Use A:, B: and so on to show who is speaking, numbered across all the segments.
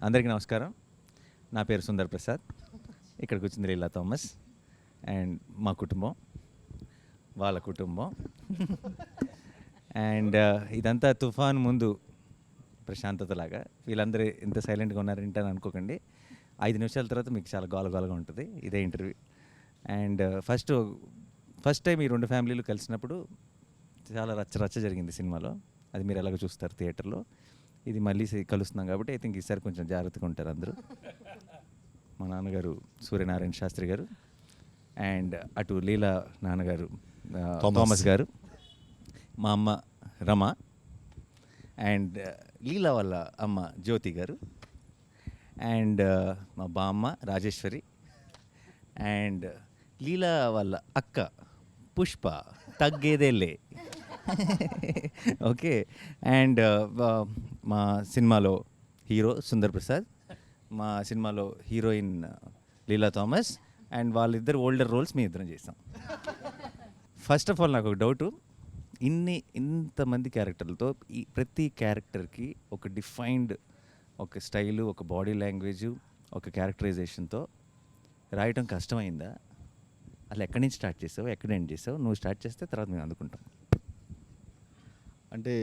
A: అందరికీ నమస్కారం. నా పేరు సుందర్ ప్రసాద్. ఇక్కడికి వచ్చింది లీలా థామస్ అండ్ మా కుటుంబం, వాళ్ళ కుటుంబం. అండ్ ఇదంతా తుఫాన్ ముందు ప్రశాంతతలాగా. వీళ్ళందరూ ఇంత సైలెంట్గా ఉన్నారంటే అనుకోకండి, 5 నిమిషాల తర్వాత మీకు చాలా గోలగోలగా ఉంటుంది. ఇదే ఇంటర్వ్యూ. అండ్ ఫస్ట్ టైం ఈ 2 ఫ్యామిలీలు కలిసినప్పుడు చాలా రచ్చ జరిగింది సినిమాలో. అది మీరు ఎలాగో చూస్తారు థియేటర్లో. ఇది మళ్ళీ కలుస్తున్నాం కాబట్టి ఐ థింక్ ఈసారి కొంచెం జాగ్రత్తగా ఉంటారు అందరూ. మా నాన్నగారు సూర్యనారాయణ శాస్త్రి గారు, అండ్ అటు లీలా నాన్నగారు థామస్ గారు, మా అమ్మ రమ, అండ్ లీలా వాళ్ళ అమ్మ జ్యోతి గారు, అండ్ మా బామ్మ రాజేశ్వరి, అండ్ లీలా వాళ్ళ అక్క పుష్ప తగ్గేదేలే. ఓకే. అండ్ మా సినిమాలో హీరో సుందర్ ప్రసాద్, మా సినిమాలో హీరోయిన్ లీలా థామస్, అండ్ వాళ్ళిద్దరు ఓల్డర్ రోల్స్ మీ ఇద్దరం చేస్తాం. ఫస్ట్ ఆఫ్ ఆల్ నాకు ఒక డౌటు, ఇంతమంది క్యారెక్టర్లతో ప్రతి క్యారెక్టర్కి ఒక డిఫైన్డ్ ఒక స్టైలు, ఒక బాడీ లాంగ్వేజు, ఒక క్యారెక్టరైజేషన్తో రాయటం కష్టమైందా? అలా ఎక్కడి నుంచి స్టార్ట్ చేసావు, ఎక్కడ ఎండ్ చేసావు? నువ్వు స్టార్ట్ చేస్తే తర్వాత మేము అందుకుంటాం.
B: అంటే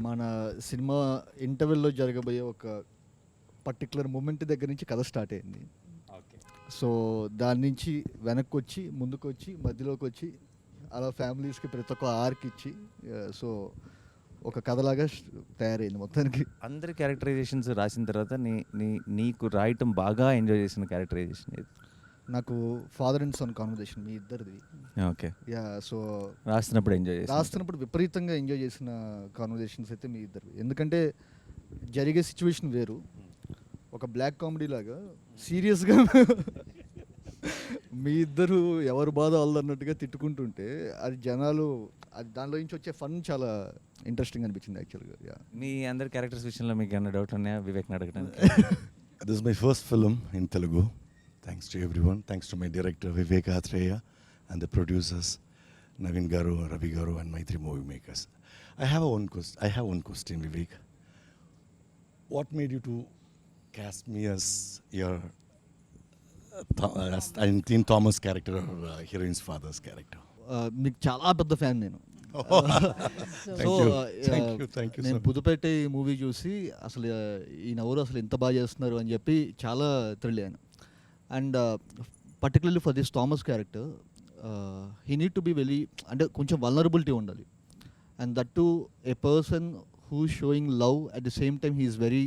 B: మన సినిమా ఇంటర్వెల్లో జరగబోయే ఒక పర్టికులర్ మూమెంట్ దగ్గర నుంచి కథ స్టార్ట్ అయింది. సో దాని నుంచి వెనక్కి వచ్చి, ముందుకు వచ్చి, మధ్యలోకి వచ్చి, అలా ఫ్యామిలీస్కి ప్రతి ఒక్క ఆర్క్ ఇచ్చి, సో ఒక కథలాగా తయారైంది మొత్తానికి.
A: అందరి క్యారెక్టరైజేషన్స్ రాసిన తర్వాత నీకు రాయటం బాగా ఎంజాయ్ చేసిన క్యారెక్టరైజేషన్ ఏది?
B: నాకు ఫాదర్ అండ్ సన్ కాన్వర్జేషన్ మీ ఇద్దరిది.
A: ఓకే.
B: యా. సో
A: రాస్తున్నప్పుడు
B: విపరీతంగా ఎంజాయ్ చేసిన కాన్వర్జేషన్స్ అయితే మీ ఇద్దరు. ఎందుకంటే జరిగే సిచ్యువేషన్ వేరు, ఒక బ్లాక్ కామెడీ లాగా సీరియస్గా మీ ఇద్దరు ఎవరు బాధ అన్నట్టుగా తిట్టుకుంటుంటే అది జనాలు, అది దానిలో నుంచి వచ్చే ఫన్ చాలా ఇంట్రెస్టింగ్ అనిపించింది యాక్చువల్గా. యా.
A: మీ అందరి క్యారెక్టర్స్ విషయంలో మీకు ఏమైనా డౌట్ ఉన్నాయా వివేక్ని అడగడానికి?
C: This is my first film in Telugu. Thanks to everyone. Thanks to my director Vivek Athreya and the producers Navin Garu, Ravi Garu and my 3 movie makers. I have one question, Vivek. What made you to cast me as your in Thomas character or heroine's father's character?
B: మీకు చాలా పెద్ద fan నేను. So నేను పుదుపేట movie చూసి అసలు ఈ నవ్వురు అసలు ఎంత బాగా చేస్తున్నారు అని చెప్పి చాలా థ్రిల్ అయ్యాను. And particularly for this Thomas character he need to be very, అంటే కొంచెం వల్నరబిలిటీ ఉండాలి. And that to a person who showing love at the same time he is very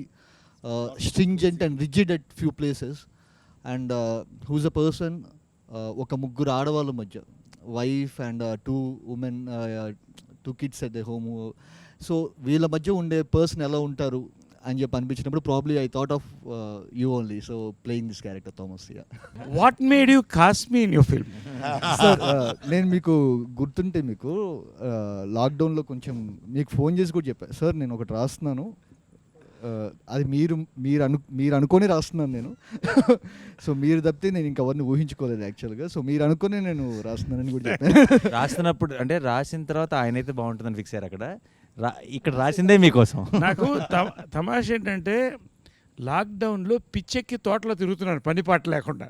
B: stringent and rigid at few places. And whose a person, ఒక ముగ్గురు ఆడవాళ్ళ మధ్య, wife and 2 women, 2 kids at the home. So వీళ్ళ మధ్య ఉండే person ఎలా ఉంటారు అని చెప్పి అనిపించినప్పుడు probably I thought of you only. So playing this character Thomas.
D: What made you cost me in your film?
B: Sir నేను మీకు గుర్తుంటే మీకు లాక్డౌన్లో కొంచెం మీకు ఫోన్ చేసి కూడా చెప్పాను, సార్ నేను ఒకటి రాస్తున్నాను, అది మీరు అనుకొని రాస్తున్నాను నేను. సో మీరు తప్పితే నేను ఇంకెవరిని ఊహించుకోలేదు యాక్చువల్గా. సో మీరు అనుకుని నేను రాస్తున్నానని కూడా చెప్పాను.
A: రాస్తున్నప్పుడు అంటే రాసిన తర్వాత ఆయన అయితే బాగుంటుందని ఫిక్స్ అయ్యారు. అక్కడ ఇక్కడ రాసిందే మీకోసం.
D: నాకు తమాష ఏంటంటే లాక్డౌన్లో పిచ్చెక్కి తోటలో తిరుగుతున్నాను పని పాట లేకుండా.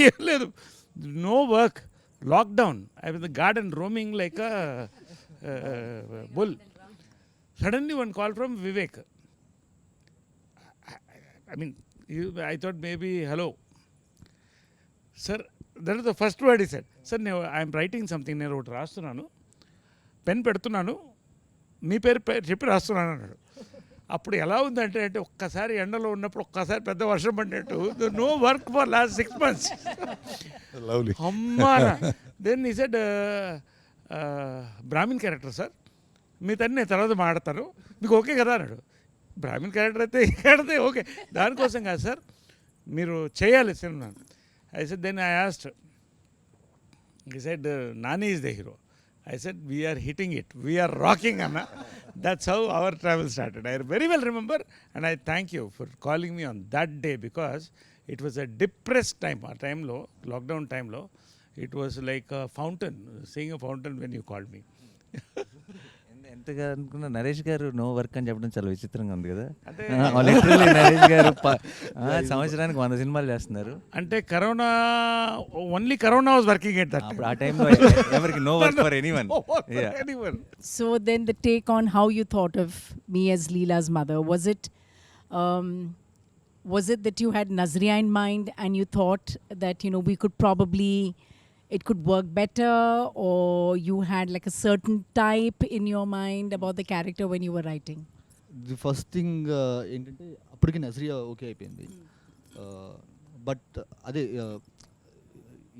D: ఏం లేదు, no work, lockdown. I was the garden roaming like a bull. Suddenly one call from Vivek. I thought maybe, hello. Sir, that is the first word he said. Sir, I am writing something, నేను ఒకటి రాస్తున్నాను, pen పెడుతున్నాను, మీ పేరు చెప్పి రాస్తున్నాను అన్నాడు. అప్పుడు ఎలా ఉందంటే ఒక్కసారి ఎండలో ఉన్నప్పుడు ఒక్కసారి పెద్ద వర్షం పడినట్టు, no work for last 6 months. అమ్మారా. Then he said, Brahmin character sir, మీ తన్ని నేను తర్వాత మాడతాను, మీకు ఓకే కదా అన్నాడు. బ్రాహ్మిన్ క్యారెక్టర్ అయితే కడితే ఓకే, దానికోసం కాదు సార్, మీరు చేయాలి సినిమా. I said, then I asked, he said Nani is the hero. I said we are hitting it, we are rocking, Anna. That's how our travel started. I very well remember, and I thank you for calling me on that day because it was a depressed time. Our time lo, lockdown time lo, it was like a fountain, seeing a fountain when you called me.
A: ఎంతగా అనుకున్నా నరేష్ గారు no work అని చెప్పడం చాలా విచిత్రంగా ఉంది కదా.
D: అంటే
A: లిటరల్లీ నరేష్ గారు సంవత్సరానికి 100 సినిమాలు చేస్తున్నారు.
D: అంటే corona only corona was working at that.
A: అప్పుడు ఆ టైంలో ఎవరికి no work for anyone.
E: So then the take on how you thought of me as Leela's mother, was it that you had Nazriya in mind and you thought that, you know, we could probably, it could work better, or you had like a certain type in your mind about the character when you were writing?
B: The first thing ఏంటంటే అప్పటికి Nazriya okay అయిపోయింది. But అదే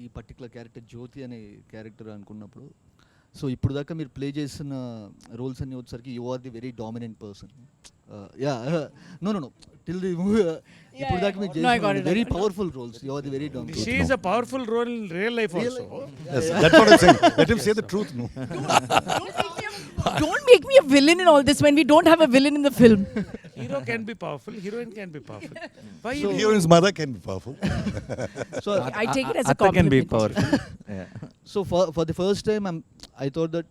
B: ఈ particular character జ్యోతి అనే character అనుకున్నప్పుడు, so ఇప్పుడు దాకా మీరు ప్లే చేసిన రోల్స్ అన్ని వచ్చేసరికి you are the very dominant person. No till the movie ఇప్పుడు దాకా మీరు
E: No, I got
B: చేసిన
E: it.
B: Very powerful roles, you are the very dominant.
D: She is a powerful role in real life also.
C: Yes, that's what I'm saying. Let him say the truth, no?
E: Don't make me a villain in all this when we don't have a villain in the film.
D: Hero can be powerful, heroine can be powerful. Why
C: So,
D: you
C: heroine's mother can be powerful.
B: So
E: I take it as a
A: Atta can be
E: compliment.
A: powerful. Yeah.
B: So for the first time I thought that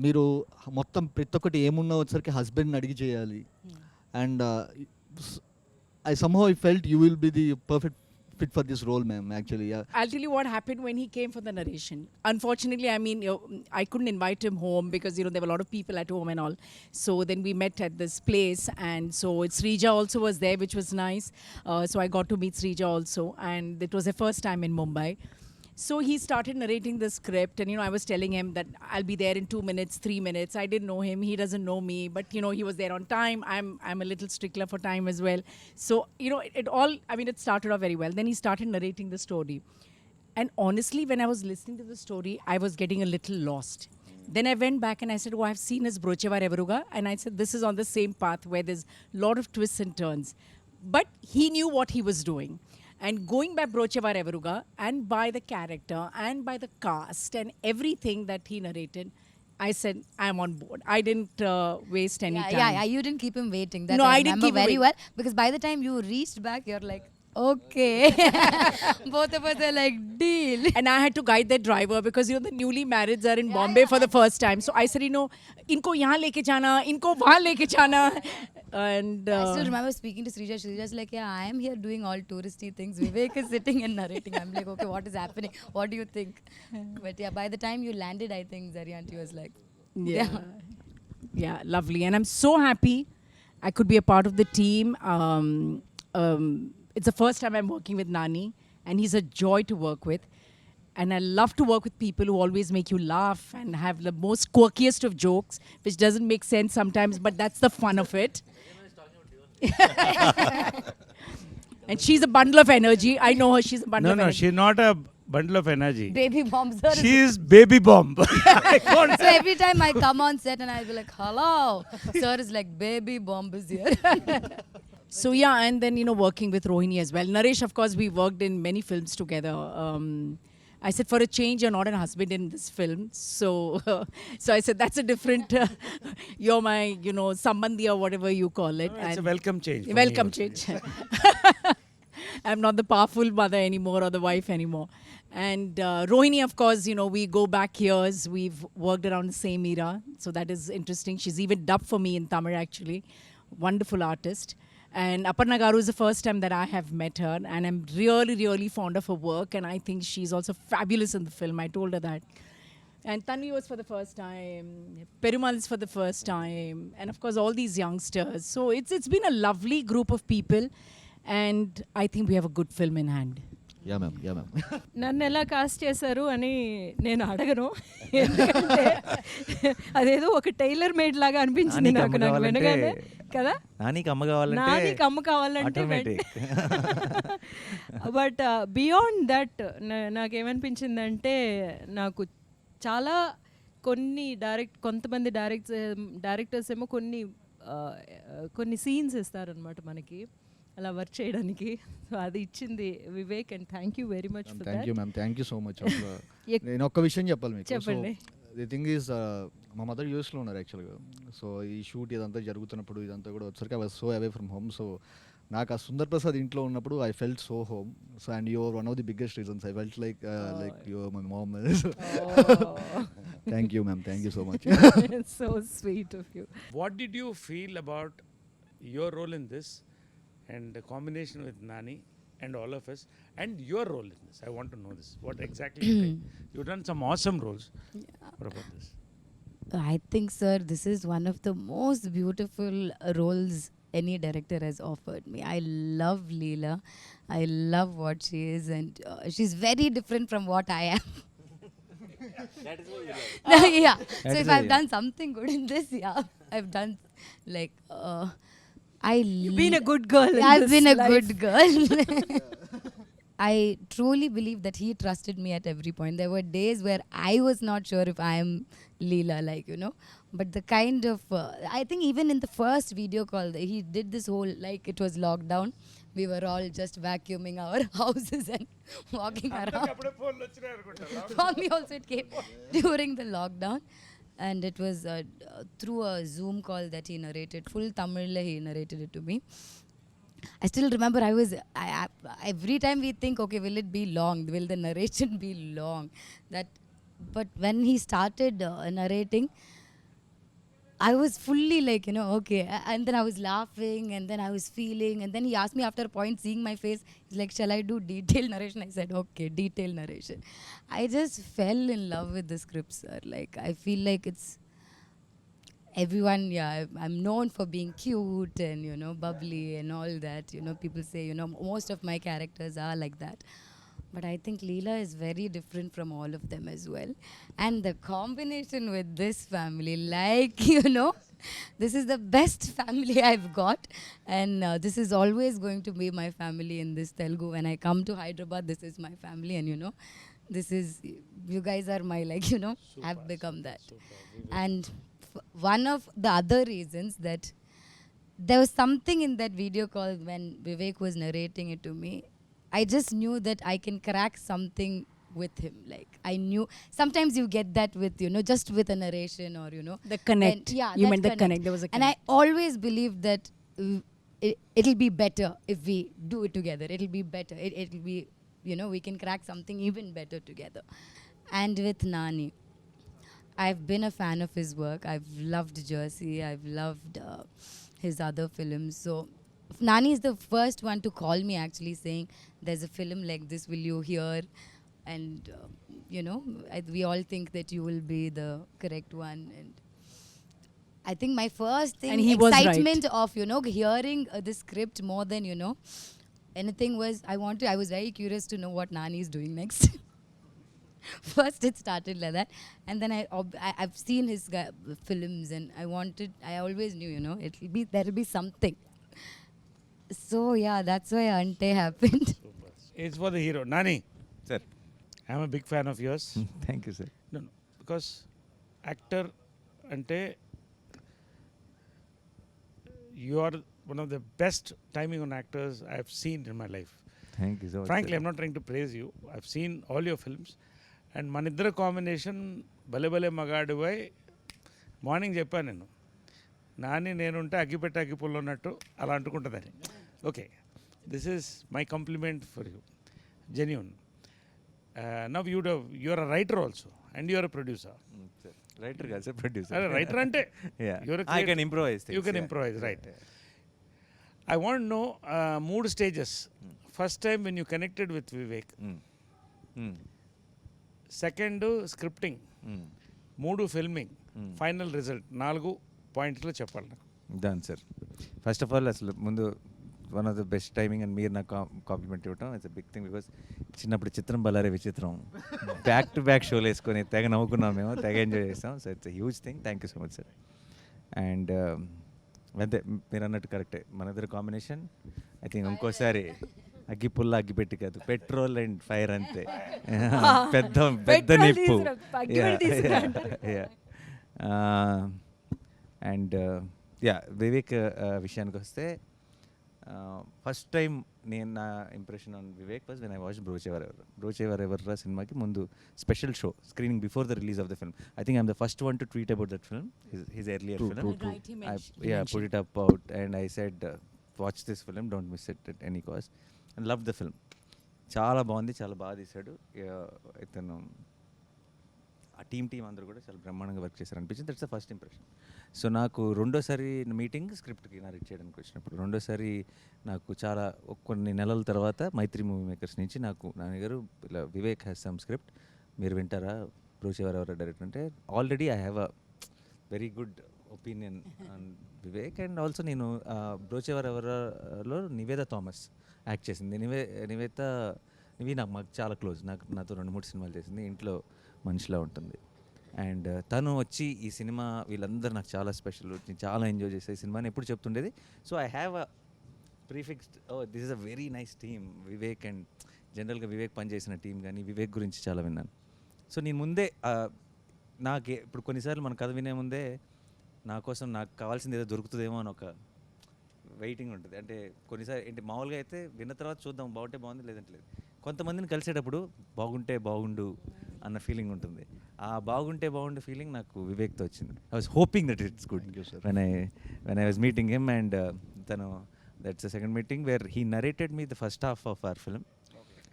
B: మీరు మొత్తం ప్రతి ఒక్కటి ఏమున్నా వచ్చరికి హస్బెండ్ని అడిగి చేయాలి. And I somehow I felt you will be the perfect fit for this role, ma'am, actually. Yeah.
E: I'll tell you what happened when he came for the narration. Unfortunately, I mean, I couldn't invite him home because, you know, there were a lot of people at home and all. So then we met at this place, and so Srija also was there, which was nice. So I got to meet Srija also, and it was the first time in Mumbai. So he started narrating the script, and, you know, I was telling him that I'll be there in 2 minutes, 3 minutes. I didn't know him, he doesn't know me, but, you know, he was there on time. I'm a little stickler for time as well. So, you know, it started off very well. Then he started narrating the story. And honestly, when I was listening to the story, I was getting a little lost. Then I went back and I said, oh, I've seen his Brochevar Evaruga. And I said, this is on the same path where there's a lot of twists and turns. But he knew what he was doing. And going by Brochevar Evaruga and by the character and by the cast and everything that he narrated, I said, I'm on board. I didn't waste any time.
F: Yeah, you didn't keep him waiting. That
E: No,
F: I
E: I didn't
F: remember
E: keep him
F: very
E: wait-
F: well, because by the time you reached back, you're like, okay. Both of us are like, deal.
E: And I had to guide that driver because, you know, the newly marrieds are in Bombay for the first time. So I said, you know, inko yahan leke jana, inko wahan leke jana. And
F: I still remember speaking to Srija. Srija's like, yeah, I am here doing all touristy things. Vivek is sitting and narrating. I'm like, okay, what is happening? What do you think? But yeah, by the time you landed, I think Zaryanti was like,
E: yeah, lovely. And I'm so happy I could be a part of the team. It's the first time I'm working with Nani, and he's a joy to work with. And I love to work with people who always make you laugh and have the most quirkiest of jokes, which doesn't make sense sometimes, but that's the fun of it. And she's a bundle of energy. I know her, she's a bundle of
D: No,
E: energy.
D: she's not a bundle of energy.
F: baby bomb, sir.
D: She is baby bomb.
F: So every time I come on set and I'll be like, hello. Sir is like, baby bomb is here.
E: So yeah, and then, you know, working with Rohini as well. Naresh, of course, we worked in many films together. I said, for a change, you're not a husband in this film. So I said, that's a different, you're my, you know, sambandhi or whatever you call it.
D: It's a
E: And
D: welcome change. for me
E: welcome
D: also.
E: change. I'm not the powerful mother anymore or the wife anymore. And Rohini, of course, you know, we go back years. We've worked around the same era. So that is interesting. She's even dubbed for me in Tamil, actually. Wonderful artist. And Aparna Garu is the first time that I have met her. And I'm really, really fond of her work. And I think she's also fabulous in the film. I told her that. And Tanvi was for the first time. Perumal is for the first time. And of course, all these youngsters. So it's been a lovely group of people. And I think we have a good film in hand.
B: Yeah ma'am.
G: నన్ను ఎలా cost చేశారు అని నేను అడగను, ఎందుకంటే అదేదో ఒక tailor made లాగా అనిపించింది నాకు వినగానే కదా.
A: నానికి అమ్మ కావాలంటే
G: నానికి అమ్మ కావాలంటే
A: automatic.
G: బట్ బియాండ్ దట్ నాకేమనిపించిందంటే, నాకు చాలా కొంతమంది డైరెక్టర్స్ ఏమో కొన్ని సీన్స్ ఇస్తారనమాట మనకి అలా వర్క్ చేయడానికి. సో అది ఇచ్చింది Vivek, and thank you very much for
B: thank you
G: that.
B: Ma'am, thank you so much. నేను ఒక్క విషయం చెప్పాలి మీకు.
G: చెప్పండి.
B: ది థింగ్ ఈజ్, మా మదర్ యూఎస్లో ఉన్నారు యాక్చువల్గా. సో ఈ షూట్ ఇదంతా జరుగుతున్నప్పుడు ఇదంతా కూడా వచ్చరికి I was so away from home. So నాకు ఆ సుందర్ ప్రసాద్ ఇంట్లో ఉన్నప్పుడు I felt so home. So and your one of the biggest reasons I felt like your my mom. Thank you ma'am, thank you so much.
G: So sweet of you.
D: What did you feel about your role in this and the combination with Nani and all of us and your role in this? I want to know this. What exactly you think? You've done some awesome roles. What about this?
F: I think, sir, this is one of the most beautiful roles any director has offered me. I love Leela. I love what she is, and she's very different from what I am.
A: That is what you love.
F: Yeah.
A: That
F: So
A: is
F: if
A: why
F: I've
A: you
F: done something good in this, yeah, I've done like
G: You've been a good girl in
F: I've
G: this
F: been a
G: life.
F: good girl. I truly believe that he trusted me at every point. There were days where I was not sure if I am Leela, like, you know. But the kind of, I think even in the first video call, he did this whole, like it was lockdown. We were all just vacuuming our houses and walking around. For me also it came during the lockdown. And it was through a Zoom call that he narrated. Full Tamil he narrated it to me. I still remember every time we think, okay, will it be long? Will the narration be long? But when he started narrating, I was fully like, you know, okay. And then I was laughing and then I was feeling. And then he asked me after a point, seeing my face, he's like, shall I do detailed narration? I said, okay, detailed narration. I just fell in love with the script, sir. Like, I feel like it's everyone, yeah, I'm known for being cute and, you know, bubbly and all that. You know, people say, you know, most of my characters are like that. But I think Leela is very different from all of them as well. And the combination with this family, like, you know, this is the best family I've got. And this is always going to be my family in this Telugu. When I come to Hyderabad, this is my family. And, you know, this is, you guys are my, like, you know, I've become that. And one of the other reasons that there was something in that video call when Vivek was narrating it to me, I just knew that I can crack something with him. Like, I knew sometimes you get that with, you know, just with a narration or, you know,
E: The connect.
F: yeah,
E: You
F: that
E: meant the connect. There was a
F: and I
E: connect.
F: always believe that it'll be better if we do it together. It'll be better. It'll be, you know, we can crack something even better together. And with Nani, I've been a fan of his work. I've loved Jersey. I've loved his other films. So Nani is the first one to call me actually saying, there's a film like this, will you hear? And, you know, we all think that you will be the correct one. And I think my first thing,
E: And he was right.
F: excitement of, you know, hearing the script more than, you know, anything was, I was very curious to know what Nani is doing next. First it started like that, and then I've seen his films, and I always knew, you know, there'll be something. So yeah, that's why Ante happened.
D: It's for the hero. Nani,
A: Sir,
D: I'm a big fan of yours.
A: thank you, sir.
D: No, because actor ante you are one of the best timing on actors I've seen in my life.
A: Thank you so much.
D: Frankly,
A: sir.
D: I'm not trying to praise you. I've seen all your films. And maniddara combination భలే భలే మగాడివై morning చెప్పాను నేను, నాని నేనుంటే అగ్గిపెట్టి అగ్గిపుల్ల ఉన్నట్టు అలా అంటుకుంటుందని. Okay, this is my compliment for you, genuine. Now you're a writer also and you're a producer.
A: Writer కాదు సార్, ప్రొడ్యూసర్.
D: అరే రైటర్ అంటే
A: I can improvise.
D: You can improvise, right. I want no 3 stages. First time when you connected with Vivek, second scripting, 3 filming, final result, 4 పాయింట్స్లో చెప్పాలి నాకు.
A: Done sir. First of all అసలు ముందు one of the best timing and మీరు నాకు compliment ఇవ్వటం it's a big thing. Because చిన్నప్పుడు చిత్రం బలారే విచిత్రం బ్యాక్ టు బ్యాక్ షోలు వేసుకొని తెగ నవ్వుకున్నాం మేము, తెగ ఎంజాయ్ చేస్తాం. So it's a huge thing. Thank you so much sir. And అంతే మీరు అన్నట్టు కరెక్టే, మన ఇద్దరు కాంబినేషన్ ఐ థింక్ ఇంకోసారి అగ్గి పుల్ల అగ్గి పెట్టి కాదు, పెట్రోల్ అండ్ ఫైర్ అంతే. పెద్ద పెద్ద
G: Petrol
A: నిప్పు.
G: తీసుకురా.
A: అండ్ యా, వివేక్ విషయానికి వస్తే ఫస్ట్ టైం నేను నా impression on Vivek was when I watch Brochevarevarura సినిమాకి ముందు special show screening before the release of the film. I think I'm the first one to tweet about that film, his earlier film.
E: Right, he
A: I
E: mentioned.
A: put it up out and I said watch this film, don't miss it at any cost, and love the film. చాలా బాగుంది, చాలా బాగా తీశాడు ఇతను. ఆ team అందరూ కూడా చాలా బ్రహ్మాండంగా వర్క్ చేశారు అనిపించింది. That's the first impression. So నాకు రెండోసారి మీటింగ్ స్క్రిప్ట్కి నరేట్ చేయడానికి వచ్చినప్పుడు, రెండోసారి నాకు చాలా కొన్ని నెలల తర్వాత మైత్రి మూవీ మేకర్స్ నుంచి నాకు నాన్నగారు ఇలా వివేక్ హ్యాస్ సమ్ స్క్రిప్ట్, మీరు వింటారా, బ్రోచేవారెవరో డైరెక్టర్ అంటే, already I have a very good opinion on Vivek. And also నేను బ్రోచేవారెవరోలో నివేద థామస్ యాక్ట్ చేసింది. నివి మాకు చాలా క్లోజ్, నాతో 2-3 సినిమాలు చేసింది, ఇంట్లో మనిషిలా ఉంటుంది. అండ్ తను వచ్చి ఈ సినిమా వీళ్ళందరూ నాకు చాలా స్పెషల్, నేను చాలా ఎంజాయ్ చేసే ఈ సినిమాని ఎప్పుడు చెప్తుండేది. So I have a prefixed, this is a very nice team Vivek. And జనరల్గా వివేక్ పనిచేసిన టీం కానీ వివేక్ గురించి చాలా విన్నాను. సో నేను ముందే నాకు ఇప్పుడు కొన్నిసార్లు మన కథ వినే ముందే నా కోసం నాకు కావాల్సింది ఏదో దొరుకుతుందేమో అని ఒక వెయిటింగ్ ఉంటుంది. అంటే కొన్నిసార్లు ఏంటి మామూలుగా అయితే విన్న తర్వాత చూద్దాం, బాగుంటే బాగుంది, లేదంటే లేదు. కొంతమందిని కలిసేటప్పుడు బాగుంటే బాగుండు అన్న ఫీలింగ్ ఉంటుంది. ఆ బాగుంటే బాగుండు ఫీలింగ్ నాకు వివేక్తో వచ్చింది. I was hoping that it's good when I was meeting him. And తను, that's the second meeting where he narrated me the first half of our film.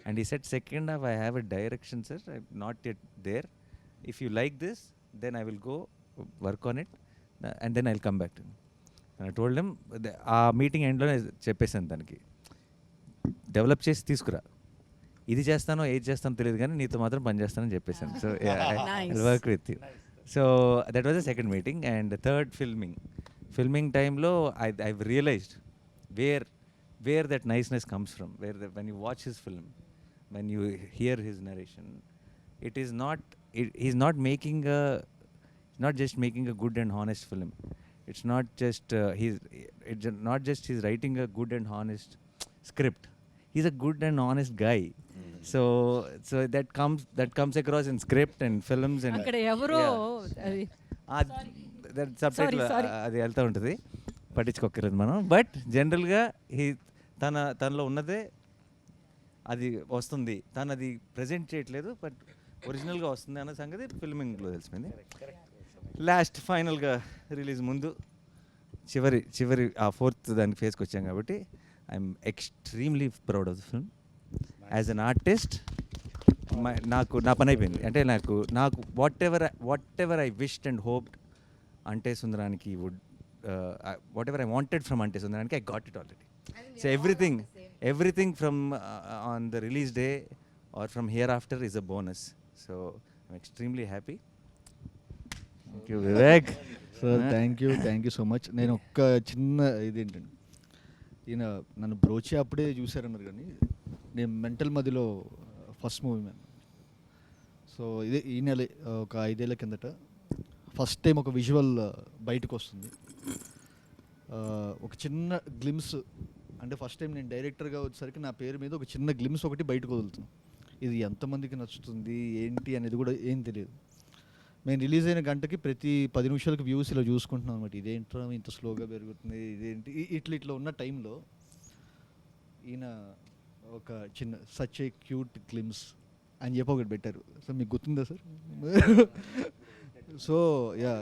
A: And ఈ set second half I have a direction sir, I not yet there. If you like this then I will go work on it and then I will come back to. I told him, ఆ meeting ఎండ్లోనే చెప్పేశాను తనకి, develop చేసి తీసుకురా, ఇది చేస్తానో ఏది చేస్తానో తెలియదు కానీ నీతో మాత్రం పని చేస్తానని చెప్పేశాను. So work with you. So that was the second meeting. And third filming టైంలో I realised where that niceness comes from, when you watch his film, when you hear his narration, it is not he's not making a, not just making a good and honest film. It's not just he's writing a good and honest script. He's a good and honest guy. So that comes across in script and films and
G: అక్కడ ఎవరో అది
A: that subtitle అది వెళ్తూ ఉంటుంది, పట్టించుకోకర్లేదు మనం. But జనరల్గా తనలో ఉన్నదే అది వస్తుంది, తను అది ప్రజెంట్ చేయట్లేదు, బట్ ఒరిజినల్గా వస్తుంది అన్న సంగతి ఫిల్మింగ్లో తెలిసిపోయింది. లాస్ట్ ఫైనల్గా రిలీజ్ ముందు చివరి ఆ ఫోర్త్ దానికి ఫేస్కి వచ్చాం కాబట్టి I'm extremely proud of the film. As an artist నా పని అయిపోయింది. అంటే నాకు whatever I wished and hoped Ante Sundaraniki would, whatever I wanted from Ante Sundaraniki, I got it already. So everything from on the release day or from hereafter is a bonus. So I'm extremely happy. Thank you, Vivek.
B: Sir thank you so much. నేను ఒక్క చిన్న ఇదేంటండి, ఈయన నన్ను బ్రోచే అప్పుడే చూశారన్నారు కానీ నేను మెంటల్ మదిలో ఫస్ట్ మూవీ మ్యాన్. సో ఇదే ఈ నెల ఒక 5 ఏళ్ల కిందట ఫస్ట్ టైం ఒక విజువల్ బయటకు వస్తుంది. ఒక చిన్న గ్లిమ్స్, అంటే ఫస్ట్ టైం నేను డైరెక్టర్గా వచ్చేసరికి నా పేరు మీద ఒక చిన్న గ్లిమ్స్ ఒకటి బయటకు వదులుతున్నాను. ఇది ఎంతమందికి నచ్చుతుంది ఏంటి అనేది కూడా ఏం తెలియదు. మేము రిలీజ్ అయిన గంటకి ప్రతి 10 నిమిషాలకు వ్యూస్ ఇలా చూసుకుంటున్నాం అనమాట. ఇదేంట్రా ఇంత స్లోగా పెరుగుతుంది, ఇదేంటి ఇట్లా ఉన్న టైంలో ఈయన ఒక చిన్న సచ్ ఏ క్యూట్ గ్లిమ్స్ అని చెప్పి ఒకటి పెట్టారు. సో మీకు గుర్తుందా సార్? సో యా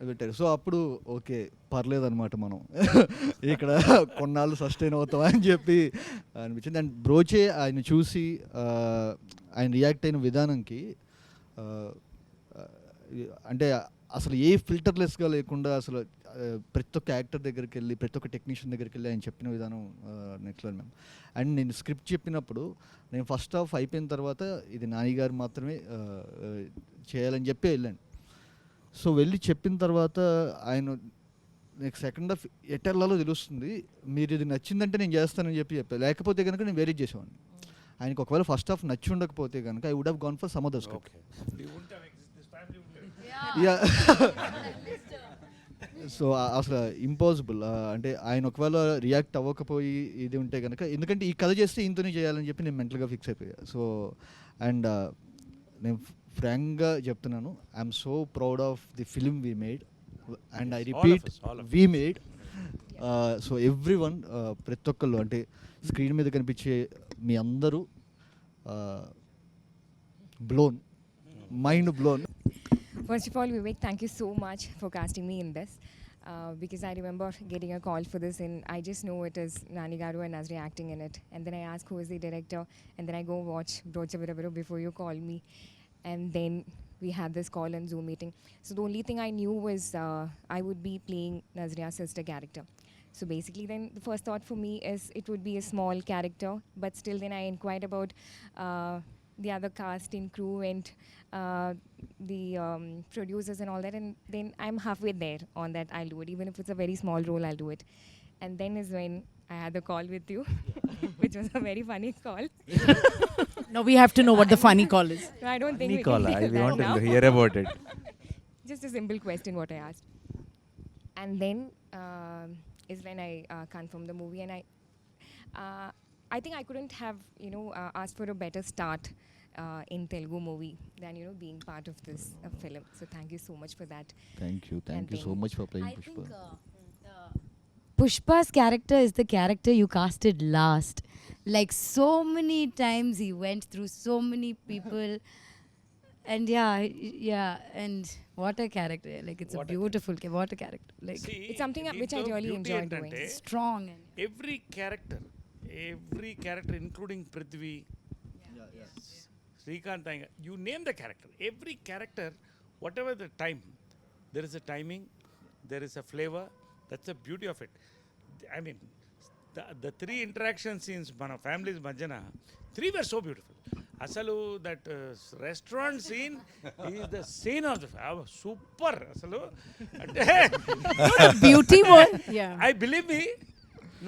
B: పెట్టారు. సో అప్పుడు ఓకే పర్లేదన్నమాట, మనం ఇక్కడ కొన్నాళ్ళు సస్టైన్ అవుతాం అని చెప్పి అనిపించింది. అండ్ బ్రోచే ఆయన చూసి ఆయన రియాక్ట్ అయిన విధానంకి, అంటే అసలు ఏ ఫిల్టర్లెస్గా లేకుండా అసలు ప్రతి ఒక్క యాక్టర్ దగ్గరికి వెళ్ళి ప్రతి ఒక్క టెక్నీషియన్ దగ్గరికి వెళ్ళి ఆయన చెప్పిన విధానం నెక్స్ట్ లెవెల్ మ్యామ్. అండ్ నేను స్క్రిప్ట్ చెప్పినప్పుడు నేను ఫస్ట్ హాఫ్ అయిపోయిన తర్వాత ఇది నాని గారు మాత్రమే చేయాలని చెప్పి వెళ్ళాను. సో వెళ్ళి చెప్పిన తర్వాత ఆయన నెక్స్ట్ సెకండ్ హాఫ్ ఎటర్లలో తెలుస్తుంది, మీరు ఇది నచ్చిందంటే నేను చేస్తానని చెప్పాను, లేకపోతే కనుక నేను వేరే చేసేవాడిని. ఆయనకు ఒకవేళ ఫస్ట్ హాఫ్ నచ్చి ఉండకపోతే కనుక I would have gone for some other script. Yeah so అసలు ఇంపాసిబుల్. అంటే ఆయన ఒకవేళ రియాక్ట్ అవ్వకపోయి ఇది ఉంటే కనుక, ఎందుకంటే ఈ కథ చేస్తే ఇంతనే చేయాలని చెప్పి నేను మెంటల్గా ఫిక్స్ అయిపోయా. సో అండ్ నేను ఫ్రాంక్గా చెప్తున్నాను, I'm so proud of the film we made and I repeat we made. So every one, ప్రతి ఒక్కళ్ళు, అంటే స్క్రీన్ మీద కనిపించే మీ అందరూ blown, mind blown.
H: First of all, Vivek, thank you so much for casting me in this. because I remember getting a call for this, and I just know it is Nani Garu and Nazriya acting in it. And then I ask who is the director, and then I go watch Brocha Viravaru before you call me. And then we had this call and Zoom meeting. So the only thing I knew was I would be playing Nazriya's sister character. So basically then the first thought for me is it would be a small character, but still then I inquired about the other cast and crew and the producers and all that, and then I'm halfway there on that. I'll do it, even if it's a very small role, I'll do it. And then is when I had the call with you, which was a very funny call.
E: Now we have to know what the funny call is.
H: No, I don't think we
A: Nicola,
H: can
A: I
H: tell
A: want
H: that now.
A: to hear about it.
H: Just a simple question what I asked. And then is when I confirmed the movie, and I think I couldn't have asked for a better start in Telugu movie than being part of this film. So thank you so much for that.
B: Thank you so
H: then-
B: much for playing
F: I
B: Pushpa.
F: think Pushpa's character is the character you casted last. Like so many times he went through so many people. And and what a character. Like it's a beautiful what a character. Like
H: It's something which I really enjoy doing.
F: strong and
D: every character including Prithvi, Srikanth Iyengar, you name the character, every character whatever the time, there is a timing, there is a flavour, that's a beauty of it. I mean the 3 interaction scenes మన families మధ్యన 3 were so beautiful. అసలు that restaurant scene is the scene of the super. అసలు అంటే
E: Beauty one. Yeah.
D: I believe me,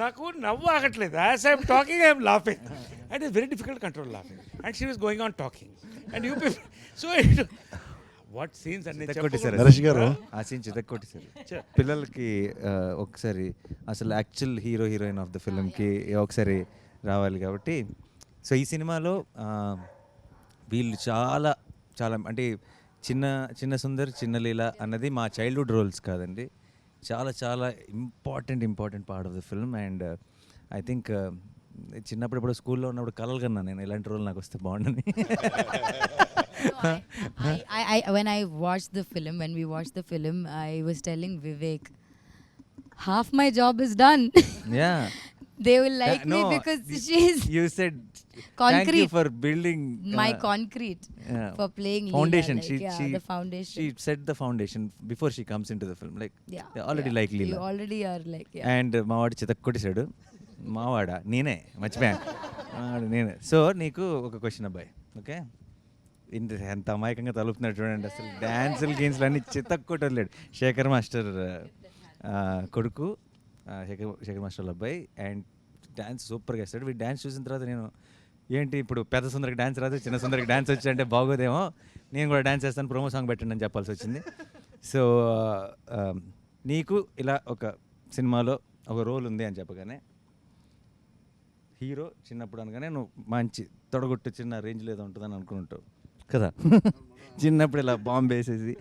D: నాకు నవ్వు ఆగట్లేదు. As I'm talking I'm laughing and it's very difficult control laughing and she was going on talking and you so what scenes అన్ని
A: కొట్టేశారు
C: నరేష్ గారు.
A: ఆ scene చితక్కొట్టేశారు. పిల్లలకి ఒకసారి అసలు యాక్చువల్ హీరోయిన్ ఆఫ్ ద ఫిల్మ్కి ఒకసారి రావాలి కాబట్టి, సో ఈ సినిమాలో వీళ్ళు చాలా అంటే చిన్న సుందర్ చిన్న లీల అన్నది మా చైల్డ్హుడ్ రోల్స్ కాదండి, చాలా important part of the film. And I think చిన్నప్పుడు ఇప్పుడు స్కూల్లో ఉన్నప్పుడు కలలు కన్నా నేను ఇలాంటి రోల్ నాకు వస్తే బాగుండని.
F: when we watched the film, I was telling Vivek, half my job is done.
A: Yeah.
F: They will like me
A: No,
F: because she's
A: You said thank you
F: concrete.
A: for building
F: My concrete
A: yeah,
F: for playing
A: foundation.
F: Leela, like, the foundation.
A: She set the foundation before she comes into the film. Like they already like
F: You
A: Leela.
F: already are like
A: And మావాడు చితక్కొట్టేశాడు. మావాడా నేనే మర్చిపోయాను. నేనే. So నీకు ఒక question అబ్బాయి, okay? ఎంత అమాయకంగా తలుపుతున్నాడు చూడండి. అసలు డ్యాన్సులు గేమ్స్లు అన్నీ చితక్కొట్టలేడు. శేఖర్ మాస్టర్ కొడుకు, శేఖర్ మాస్టర్ అబ్బాయి, అండ్ డ్యాన్స్ సూపర్గా వేస్తాడు. వీడు డ్యాన్స్ చూసిన తర్వాత నేను ఏంటి ఇప్పుడు పెద్ద సుందరికి డ్యాన్స్ రాదు, చిన్న సుందరికి డ్యాన్స్ వచ్చి అంటే బాగోదేమో, నేను కూడా డ్యాన్స్ చేస్తాను, ప్రోమో సాంగ్ పెట్టండి అని చెప్పాల్సి వచ్చింది. సో నీకు ఇలా ఒక సినిమాలో ఒక రోల్ ఉంది అని చెప్పగానే హీరో చిన్నప్పుడు అనగానే నువ్వు మంచి తొడగొట్టు చిన్న రేంజ్లో ఏదో ఉంటుందని అనుకుంటావు కదా. చిన్నప్పుడు ఇలా బాంబు వేసేసి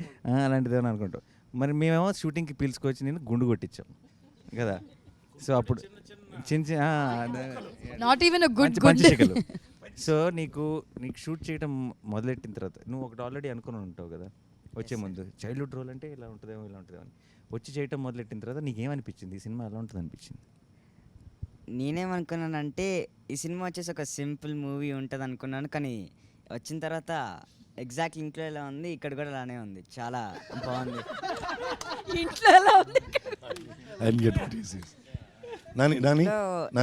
A: అలాంటిది ఏమని అనుకుంటావు. మరి మేమేమో షూటింగ్కి పిలుచుకొచ్చి నేను గుండు కొట్టించాం కదా. సో అప్పుడు చిన్న
F: not even a good
A: పంచశిఖలు. సో నీకు షూట్ చేయడం మొదలెట్టిన తర్వాత నువ్వు ఒకటి ఆల్రెడీ అనుకుని ఉంటావు కదా వచ్చే ముందు, చైల్డ్హుడ్ రోల్ అంటే ఇలా ఉంటుందేమో ఇలా ఉంటుందేమో అని. వచ్చి చేయటం మొదలెట్టిన తర్వాత నీకేమనిపించింది, ఈ సినిమా ఎలా ఉంటుంది అనిపించింది?
I: నేనేమనుకున్నానంటే ఈ సినిమా వచ్చేసి ఒక సింపుల్ మూవీ ఉంటుంది అనుకున్నాను, కానీ వచ్చిన తర్వాత ఎగ్జాక్ట్ ఇంట్లో ఎలా ఉంది ఇక్కడ కూడా అలానే ఉంది, చాలా బాగుంది.
E: ఇంట్లో ఎలా ఉంది?
C: I didn't get what he says. Nani,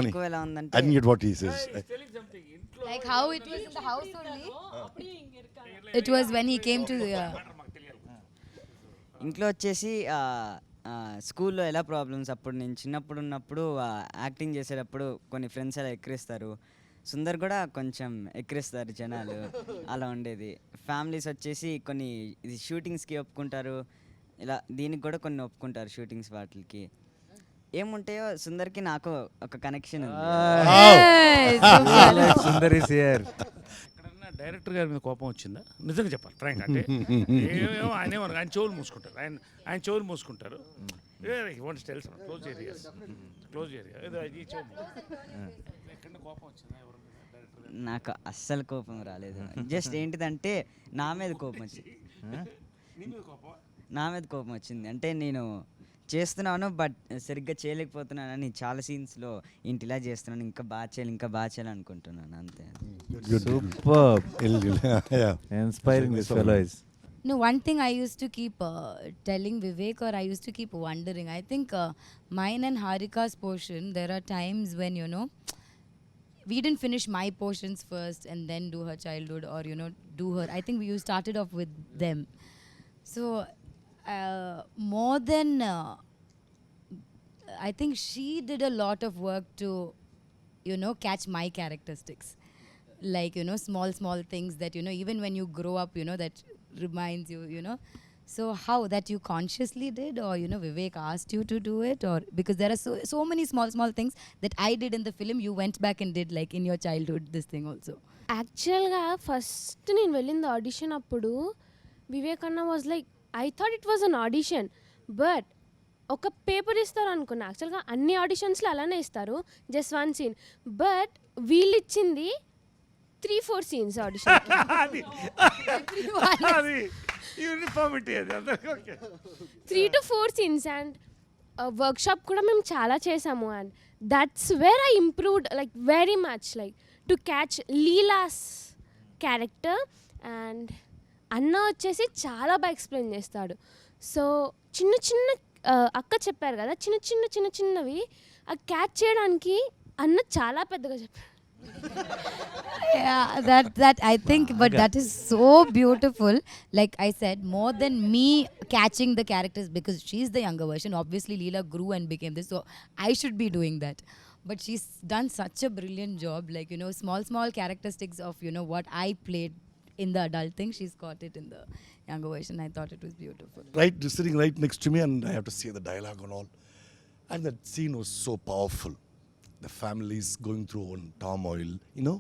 I: ఎక్కువ ఎలా ఉందంటే
C: I didn't get what he says.
F: like how it was in the house only. It was when he came to
I: ఇంట్లో వచ్చేసి స్కూల్లో ఎలా ప్రాబ్లమ్స్, అప్పుడు నేను చిన్నప్పుడు ఉన్నప్పుడు యాక్టింగ్ చేసేటప్పుడు కొన్ని ఫ్రెండ్స్ అలా ఎక్కిరిస్తారు, సుందర్ కూడా కొంచెం ఎక్కిరిస్తారు జనాలు, అలా ఉండేది. ఫ్యామిలీస్ వచ్చేసి కొన్ని ఇది షూటింగ్స్కి ఒప్పుకుంటారు, ఇలా దీనికి కూడా కొన్ని ఒప్పుకుంటారు షూటింగ్స్ వాటికి. ఏముంటాయో సుందర్కి నాకు ఒక కనెక్షన్ ఉంది.
A: Sundar is here.
D: ఎక్కడన్నా డైరెక్టర్ గారి మీద కోపం వచ్చిందా? నిజంగా చెప్పాలి ఫ్రాంక్ అంటే ఏమేమో ఆయన చెవులు మూసుకుంటారు, ఆయన చెవులు మూసుకుంటారు. క్లోజ్ ఏరియా ఈ చెవు ఎక్కడ కోపం వచ్చిందా?
I: నాకు అస్సలు కోపం రాలేదు. జస్ట్ ఏంటిదంటే నా మీద కోపం వచ్చింది. అంటే నేను చేస్తున్నాను బట్ సరిగ్గా చేయలేకపోతున్నానని చాలా సీన్స్లో ఏంటి ఇలా చేస్తున్నాను, ఇంకా బాగా చేయాలి అనుకుంటున్నాను అంతే.
A: Super,
C: Yeah.
A: Inspiring this fellow is.
F: No, one thing I used to keep telling Vivek, or I used to keep wondering, I think mine and Harika's portion, there are times when, you know, we didn't finish my portions first and then do her childhood, or, you know, do her. I think we started off with them. So, more than, I think she did a lot of work to, you know, catch my characteristics. Like, you know, small things that, you know, even when you grow up, you know, that reminds you, you know. So how that you consciously did, or, you know, Vivek asked you to do it, or because there are so many small things that I did in the film, you went back and did, like in your childhood, this thing also.
J: యాక్చువల్గా first నేను వెళ్ళింది audition అప్పుడు వివేక్ అన్న was like, I thought it was an audition, but ఒక paper ఇస్తారు అనుకున్నా. యాక్చువల్గా అన్ని ఆడిషన్స్లో అలానే ఇస్తారు, జస్ట్ 1 సీన్, బట్ వీళ్ళు ఇచ్చింది 3-4 సీన్స్ ఆడిషన్.
D: అది యూనిఫామిటీ అది అందరికీ. Okay,
J: 3 to 4 scenes and workshop కూడా మేము చాలా చేసాము. And that's where I improved like very much, like to catch Leela's character. And అన్న వచ్చేసి చాలా బాగా ఎక్స్ప్లెయిన్ చేస్తాడు. సో చిన్న అక్క చెప్పారు కదా, చిన్నవి ఆ క్యాచ్ చేయడానికి అన్న చాలా పెద్దగా చెప్పారు.
F: Yeah, that I think, but that is so beautiful. Like I said, more than me catching the characters, because she's the younger version. Obviously, Leela grew and became this, so I should be doing that. But she's done such a brilliant job. Like, you know, small characteristics of, you know, what I played in the adult thing, she's got it in the younger version. I thought it was beautiful.
C: Right, sitting right next to me, and I have to say the dialogue and all. And that scene was so powerful. The family is going through one turmoil, you know.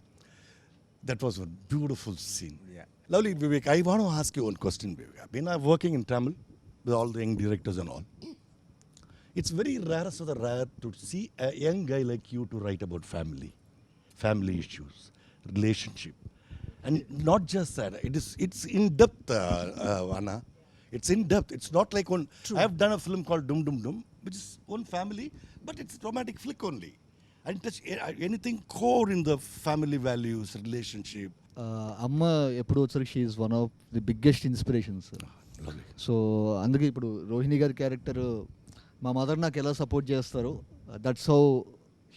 C: That was a beautiful scene.
A: Yeah.
C: Lovely, Vivek. I want to ask you one question, Vivek. I've been working in Tamil with all the young directors and all. It's very rare to see a young guy like you to write about family issues, relationship, and not just that. It's in depth, Anna. It's in depth. It's not like one.
E: True.
C: I have done a film called Dum Dum Dum, which is one family, but it's a romantic flick only. And touch anything core in the family values, relationship.
B: అమ్మ ఎప్పుడు వచ్చరికి she is one of the biggest inspirations. So అందుకే ఇప్పుడు రోహిణి గారి character, మా mother నాకు ఎలా support చేస్తారో, that's how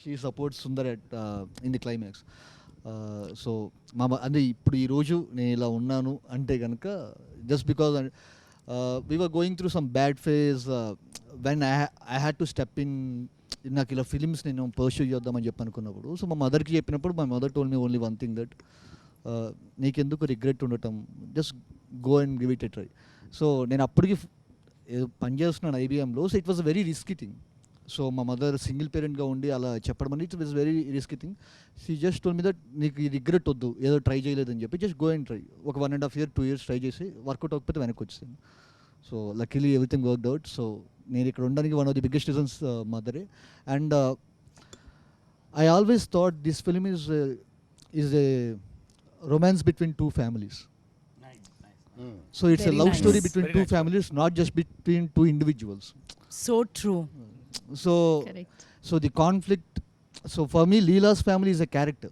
B: she supports Sundar at in the climax. So అంటే ఇప్పుడు ఈరోజు నేను ఇలా ఉన్నాను అంటే కనుక just because we were going through some bad phase when I had to step in. నాకు ఇలా ఫిలిమ్స్ నేను పర్స్యూ చేద్దామని చెప్పి అనుకున్నప్పుడు, సో మా మదర్కి చెప్పినప్పుడు my mother told me only one thing, that నీకెందుకు రిగ్రెట్ ఉండటం, just go and give it a try. So నేను అప్పటికి పనిచేస్తున్నాను ఐబీఎంలో. So it was a very risky thing. So మా మదర్ సింగిల్ పేరెంట్గా ఉండి అలా చెప్పడం అనేది it was very risky thing. She just told me that నీకు ఈ రిగ్రెట్ వద్దు, ఏదో ట్రై చేయలేదని చెప్పి, జస్ట్ గో అండ్ ట్రై. ఒక 1.5 year 2 years ట్రై చేసి వర్కౌట్ అవ్వకపోతే వెనక్కి వచ్చేసాను. So luckily everything worked out. So నేను ఇక్కడ ఉండడానికి one of the biggest reasons మదరే. And I always thought this film is a romance between 2 families. So it's
E: Very
B: a love
E: nice.
B: story between
D: Very
B: 2
D: nice.
B: families, not just between 2 individuals.
E: So true.
B: So
G: Correct.
B: so the conflict, so for me Leela's family is a character,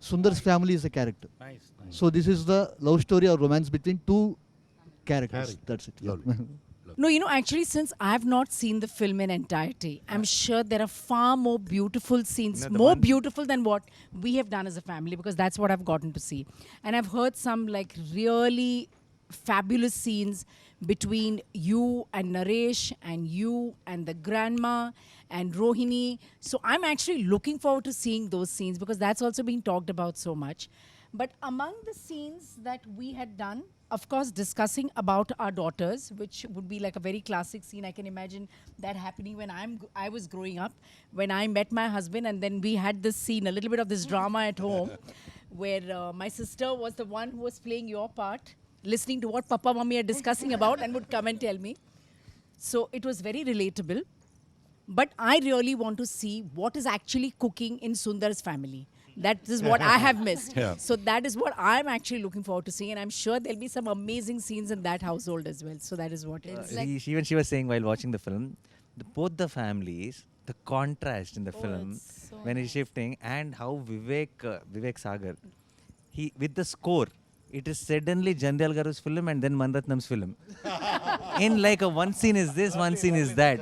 B: Sundar's family is a character.
D: Nice.
B: So this is the love story or romance between 2 characters. That's it.
C: Lovely.
E: No, you know, actually, since I have not seen the film in entirety, I'm sure there are far more beautiful scenes,
A: No, the
E: more
A: one-
E: beautiful than what we have done as a family, because that's what I've gotten to see. And I've heard some like really fabulous scenes between you and Naresh and you and the grandma and Rohini. So I'm actually looking forward to seeing those scenes, because that's also being talked about so much. But among the scenes that we had done, of course, discussing about our daughters, which would be like a very classic scene. I can imagine that happening when I was growing up, when I met my husband, and then we had this scene, a little bit of this drama at home, where my sister was the one who was playing your part, listening to what Papa Mummy are discussing about, and would come and tell me. So it was very relatable. But I really want to see what is actually cooking in Sundar's family. That is what I have missed.
C: Yeah.
E: So that is what I'm actually looking forward to seeing, and I'm sure there'll be some amazing scenes in that household as well. So that is what it's like.
A: Even she was saying while watching the film, both the families, the contrast in the film when he's shifting, and how Vivek Sagar, he with the score, it is suddenly Jandal Garu's film and then Manratnam's film. In like a one scene is this, one scene is that.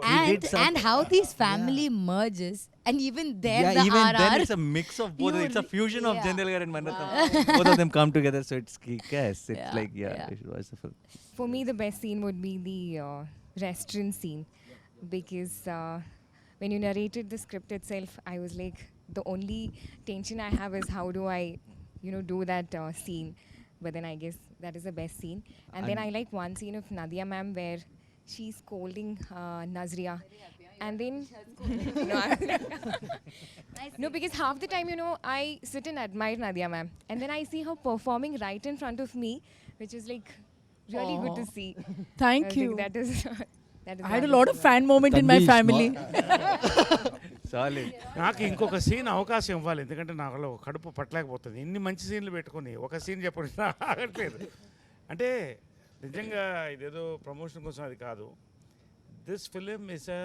A: He did
F: And how these family merges, and even there the
A: even
F: RR.
A: then it's a mix of both. It's a fusion of Jandal Gar and Manratnam. Both of them come together, so it's kick-ass. It's
F: Yeah,
A: like
F: yeah.
A: you should watch the film.
H: For me, the best scene would be the restaurant scene, because when you narrated the script itself, I was like, the only tension I have is how do I, do that scene. But then I guess that is the best scene. And then I like one scene of Nadhiya ma'am where she's scolding Nazriya. And then, no, because half the time, I sit and admire Nadhiya ma'am. And then I see her performing right in front of me, which is like really good to see.
E: Thank
H: I was
E: you.
H: like, that is
E: I had a lot of fan moment in my
B: Tanvi is
E: family.
A: Solid.
D: నాకు ఇంకొక scene అవకాశం ఇవ్వాలి, ఎందుకంటే నాకు కడుపు పట్టలేకపోతుంది. ఇన్ని మంచి సీన్లు పెట్టుకొని ఒక సీన్ చెప్పడం ఆగట్లేదు. అంటే నిజంగా ఇదేదో ప్రమోషన్ కోసం అది కాదు. This film is a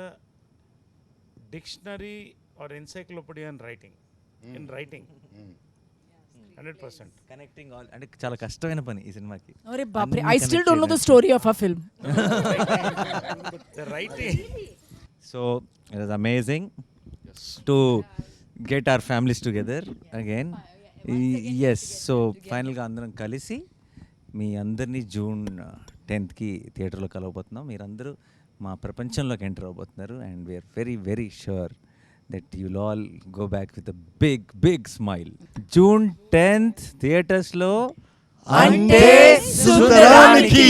D: dictionary or encyclopedia in writing 100%.
A: Connecting all అంటే చాలా కష్టమైన పని ఈ సినిమాకి.
E: Arre baapre, I still don't know the story of our film.
D: The writing.
A: So it was amazing to get our families together again. Yes, so ఫైనల్గా అందరం కలిసి మీ అందరినీ June 10th థియేటర్లో కలవబోతున్నాం. మీరందరూ మా ప్రపంచంలోకి ఎంటర్ అవబోతున్నారు. And we are very very sure that you'll all go back with a big smile. June 10th థియేటర్స్లో
B: Ante Sundaraniki.